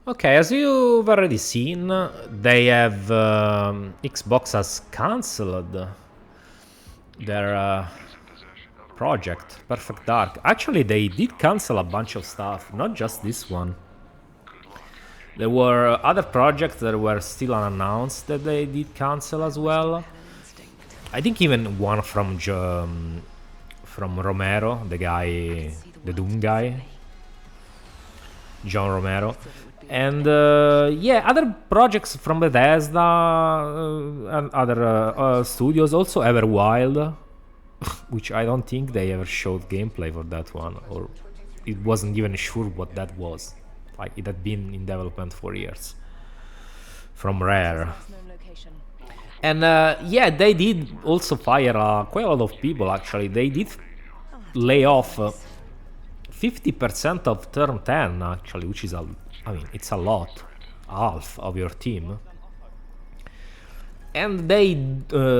Okay, as you've already seen, they have Xbox has cancelled their project, Perfect Dark. Actually, they did cancel a bunch of stuff, not just this one. There were other projects that were still unannounced that they did cancel as well. I think even one from Romero, the guy, the Doom guy, John Romero. And yeah, other projects from Bethesda and other studios, also Everwild, which I don't think they ever showed gameplay for that one, or it wasn't even sure what that was. Like, it had been in development for years from Rare. And yeah, they did also fire quite a lot of people, actually. They did lay off 50% of turn 10, actually, which is I mean, it's a lot. Half of your team. And they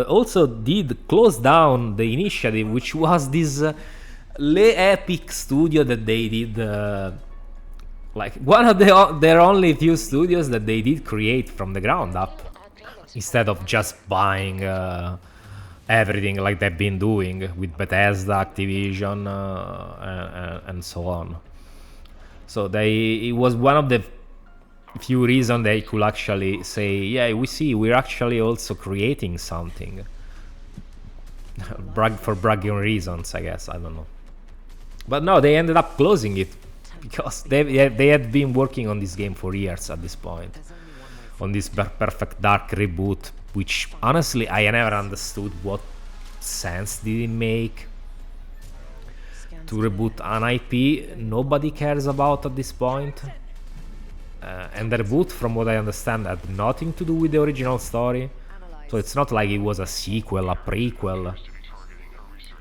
also did close down the initiative, which was this Le Epic studio that they did, like one of their only few studios that they did create from the ground up, instead of just buying everything like they've been doing with Bethesda, Activision, and so on. So it was one of the few reasons they could actually say, yeah, we're actually also creating something. For bragging reasons, I guess, I don't know. But no, they ended up closing it because they had been working on this game for years at this point, on this Perfect Dark reboot, which honestly I never understood what sense did it make to reboot an IP nobody cares about at this point. And the reboot, from what I understand, had nothing to do with the original story. So it's not like it was a sequel, a prequel.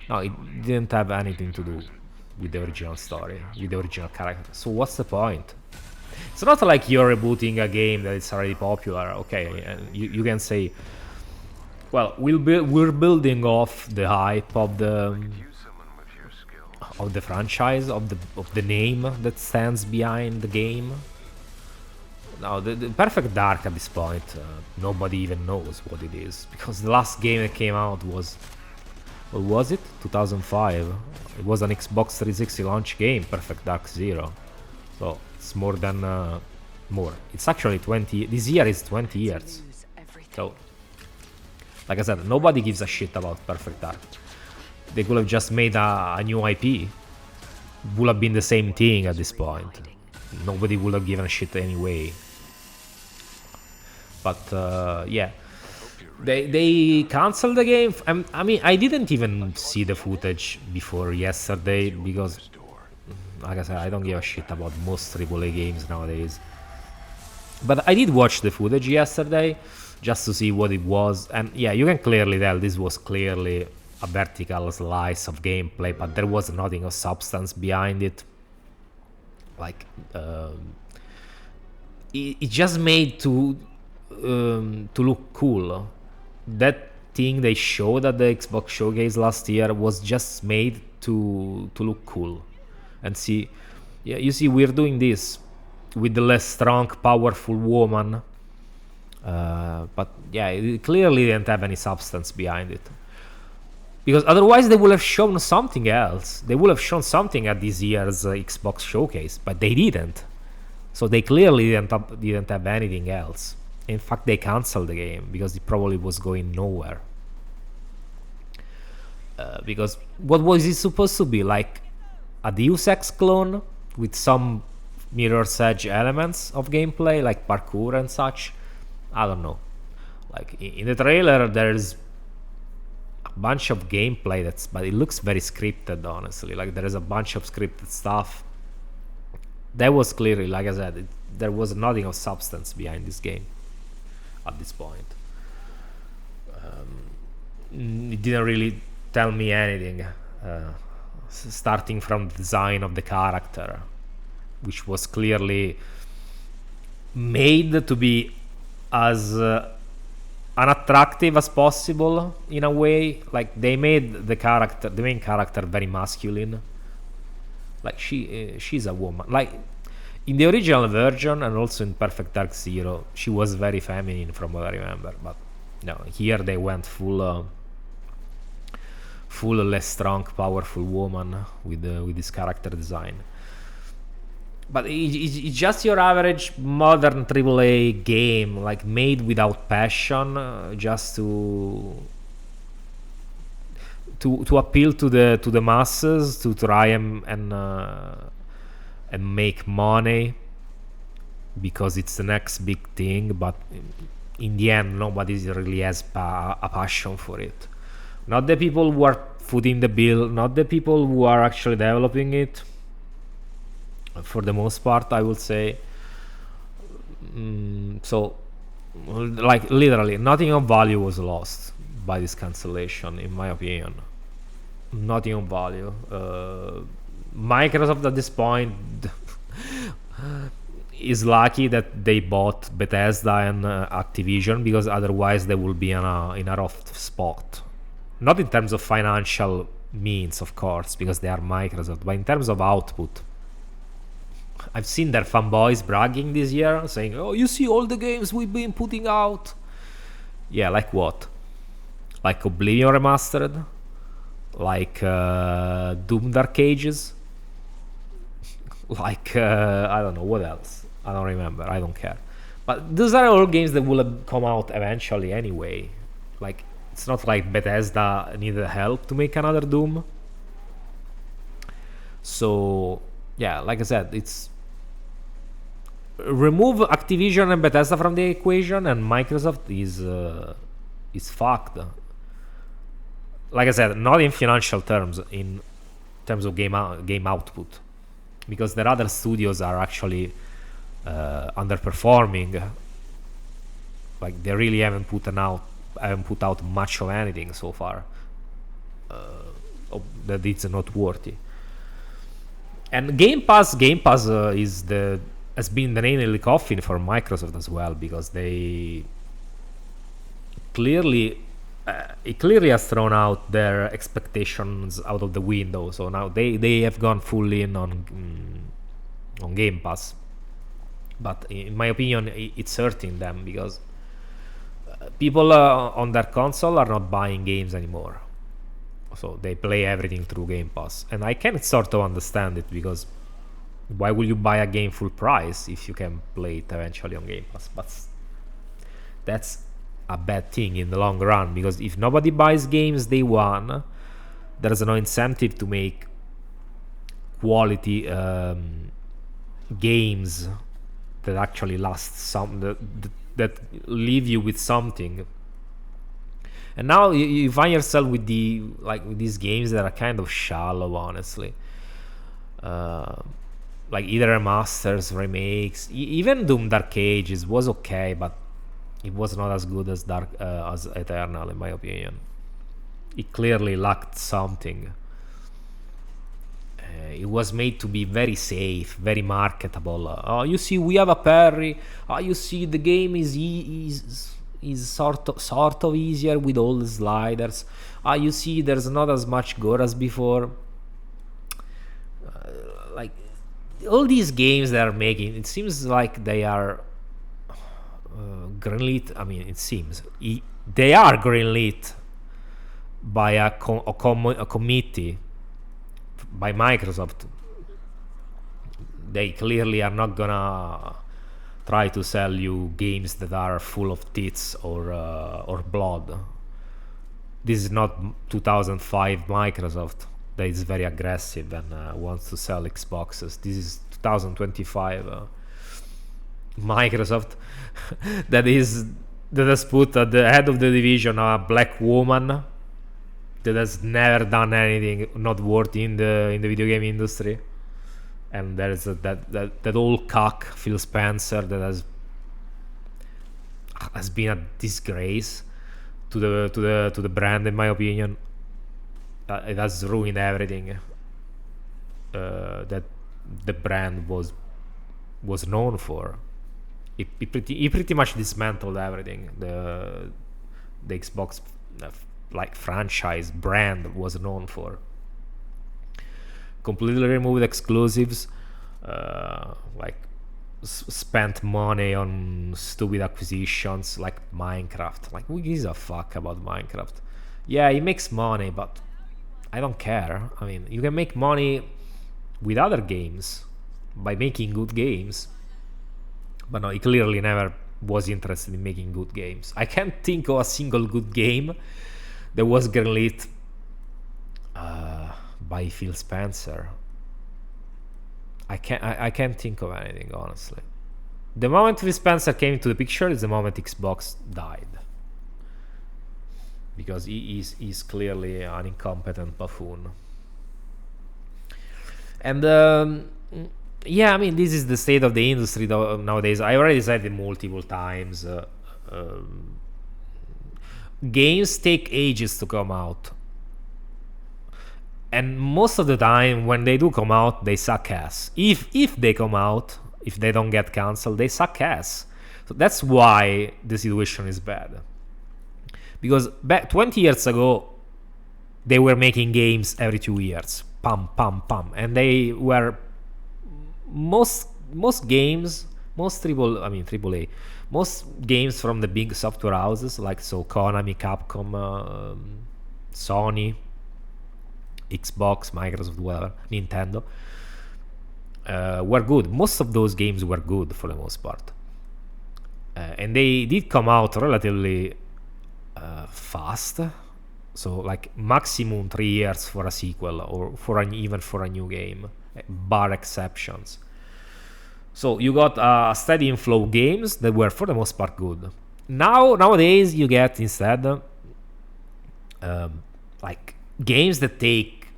No, it didn't have anything to do with the original story, with the original character. So what's the point? It's not like you're rebooting a game that is already popular. Okay, and you can say, well, we're building off the hype of the franchise, of the name that stands behind the game. Now, the Perfect Dark at this point, nobody even knows what it is, because the last game that came out was, what was it? 2005. It was an Xbox 360 launch game, Perfect Dark Zero. So it's more than more. It's actually 20. This year is 20 years. So, like I said, nobody gives a shit about Perfect Dark. They could have just made a new IP. Would have been the same thing at this point. Nobody would have given a shit anyway. But yeah, they canceled the game. I mean, I didn't even see the footage before yesterday because, like I said, I don't give a shit about most AAA games nowadays. But I did watch the footage yesterday just to see what it was, and yeah, you can clearly tell this was clearly a vertical slice of gameplay, but there was nothing of substance behind it. Like, it just made to look cool. That thing they showed at the Xbox showcase last year was just made to look cool. And see, yeah, you see, we're doing this with the less strong, powerful woman. But yeah, it clearly didn't have any substance behind it. Because otherwise they would have shown something else. They would have shown something at this year's Xbox showcase, but they didn't. So they clearly didn't have anything else. In fact, they canceled the game because it probably was going nowhere. Because what was it supposed to be? Like a Deus Ex clone with some Mirror's Edge elements of gameplay, like parkour and such? I don't know. Like in the trailer, there's a bunch of gameplay but it looks very scripted, honestly. Like there is a bunch of scripted stuff. That was clearly, like I said, there was nothing of substance behind this game at this point. It didn't really tell me anything, starting from the design of the character, which was clearly made to be as unattractive as possible in a way. Like they made the main character very masculine. Like she's a woman. Like In the original version and also in Perfect Dark Zero, she was very feminine from what I remember. But no, here they went full less strong, powerful woman with this character design. But it's just your average modern AAA game, like made without passion, just to appeal to the masses, to try and make money because it's the next big thing. But in the end, nobody really has a passion for it. Not the people who are footing the bill, not the people who are actually developing it. For the most part, I would say. So, like literally, nothing of value was lost by this cancellation, in my opinion. Nothing of value. Microsoft at this point is lucky that they bought Bethesda and Activision, because otherwise they will be in a rough spot. Not in terms of financial means, of course, because they are Microsoft, but in terms of output. I've seen their fanboys bragging this year, saying, "Oh, you see all the games we've been putting out." Yeah, like what? Like Oblivion Remastered? Like Doom Dark Ages? Like, I don't know, what else? I don't remember, I don't care. But those are all games that will have come out eventually anyway. Like, it's not like Bethesda needed help to make another Doom. So, yeah, like I said, it's... remove Activision and Bethesda from the equation and Microsoft is fucked. Like I said, not in financial terms, in terms of game output, because their other studios are actually underperforming. Like, they really haven't put out much of anything so far that it's noteworthy. And Game Pass has been the nail in the coffin for Microsoft as well, because they clearly has thrown out their expectations out of the window. So now they have gone full in on Game Pass. But in my opinion, it's hurting them, because people on their console are not buying games anymore. So they play everything through Game Pass. And I can sort of understand it, because why will you buy a game full price if you can play it eventually on Game Pass? But that's a bad thing in the long run, because if nobody buys games day one, there's no incentive to make quality games that actually last that leave you with something. And now you find yourself with these games that are kind of shallow, honestly. Like either remasters, remakes, even Doom Dark Ages was okay, but it was not as good as as Eternal, in my opinion. It clearly lacked something. It was made to be very safe, very marketable. Oh, you see, we have a parry. Oh, you see, the game is sort of easier with all the sliders. Ah, you see, there's not as much gore as before. Like all these games they are making, it seems like they are greenlit. I mean, it seems they are greenlit by a committee, by Microsoft. They clearly are not gonna try to sell you games that are full of tits or blood. This is not 2005 Microsoft that is very aggressive and wants to sell Xboxes. This is 2025 Microsoft that has put at the head of the division a black woman that has never done anything noteworthy in the video game industry. And there's that old cock Phil Spencer that has been a disgrace to the brand, in my opinion. It has ruined everything that the brand was known for. It pretty much dismantled everything the Xbox like franchise brand was known for. Completely removed exclusives, like spent money on stupid acquisitions like Minecraft. Like, who gives a fuck about Minecraft? Yeah, it makes money, but I don't care. I mean, you can make money with other games by making good games, but no, he clearly never was interested in making good games. I can't think of a single good game that was greenlit by Phil Spencer. I can't think of anything, honestly. The moment Phil Spencer came into the picture is the moment Xbox died, because he's clearly an incompetent buffoon. And yeah, I mean, this is the state of the industry nowadays. I already said it multiple times. Games take ages to come out, and most of the time when they do come out, they suck ass. If they come out, if they don't get cancelled, they suck ass. So that's why the situation is bad. Because back 20 years ago, they were making games every 2 years, pam pam pam, and they were most games, AAA, most games from the big software houses like Konami, Capcom, Sony, Xbox, Microsoft, whatever, Nintendo, were good. Most of those games were good for the most part, and they did come out relatively fast. So like maximum 3 years for a sequel, or even for a new game, bar exceptions. So you got a steady inflow of games that were for the most part good. Nowadays you get instead like games that take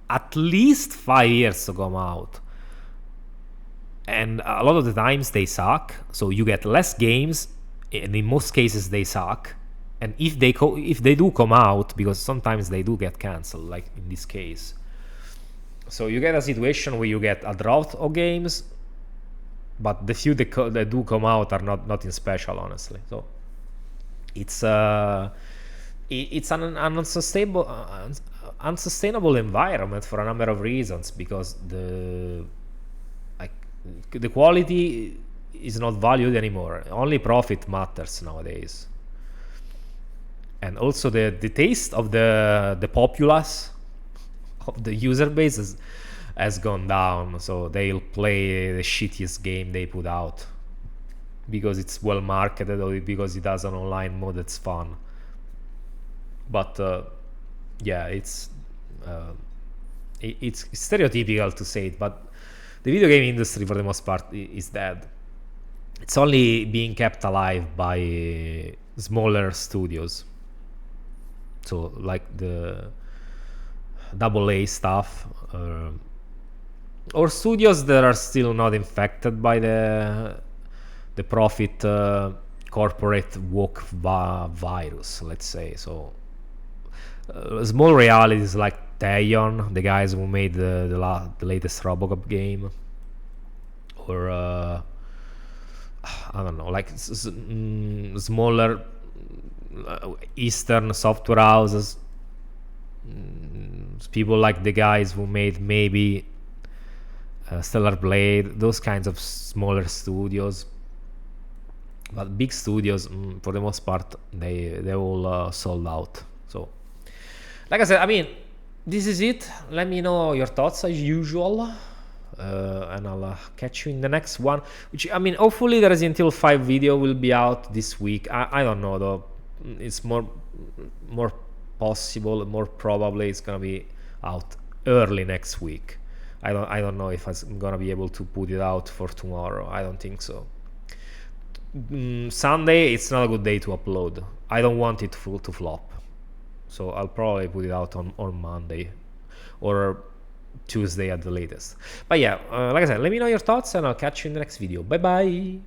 at least 5 years to come out, and a lot of the times they suck. So you get less games, and in most cases they suck. And if they do come out, because sometimes they do get cancelled, like in this case, so you get a situation where you get a drought of games, but the few that do come out are nothing special, honestly. So it's an unsustainable environment for a number of reasons, because the quality is not valued anymore. Only profit matters nowadays. And also the taste of the populace, of the user base, has gone down. So they'll play the shittiest game they put out because it's well marketed, or because it has an online mode that's fun. But yeah, it's stereotypical to say it, but the video game industry for the most part is dead. It's only being kept alive by smaller studios. So like the AA stuff, or studios that are still not infected by the profit corporate woke virus, let's say. So small realities like Taeyon, the guys who made the latest Robocop game, or I don't know, like smaller Eastern software houses, people like the guys who made maybe Stellar Blade, those kinds of smaller studios. But big studios, for the most part, they all sold out. So like I said, I mean, this is it. Let me know your thoughts as usual, and I'll catch you in the next one, which, I mean, hopefully the Resident Evil 5 video will be out this week. I don't know though. It's more possible, more probably it's gonna be out early next week. I don't know if I'm gonna be able to put it out for tomorrow. I don't think so. Sunday, it's not a good day to upload. I don't want it to flop, so I'll probably put it out on Monday or Tuesday at the latest. But yeah, like I said, let me know your thoughts, and I'll catch you in the next video. Bye bye.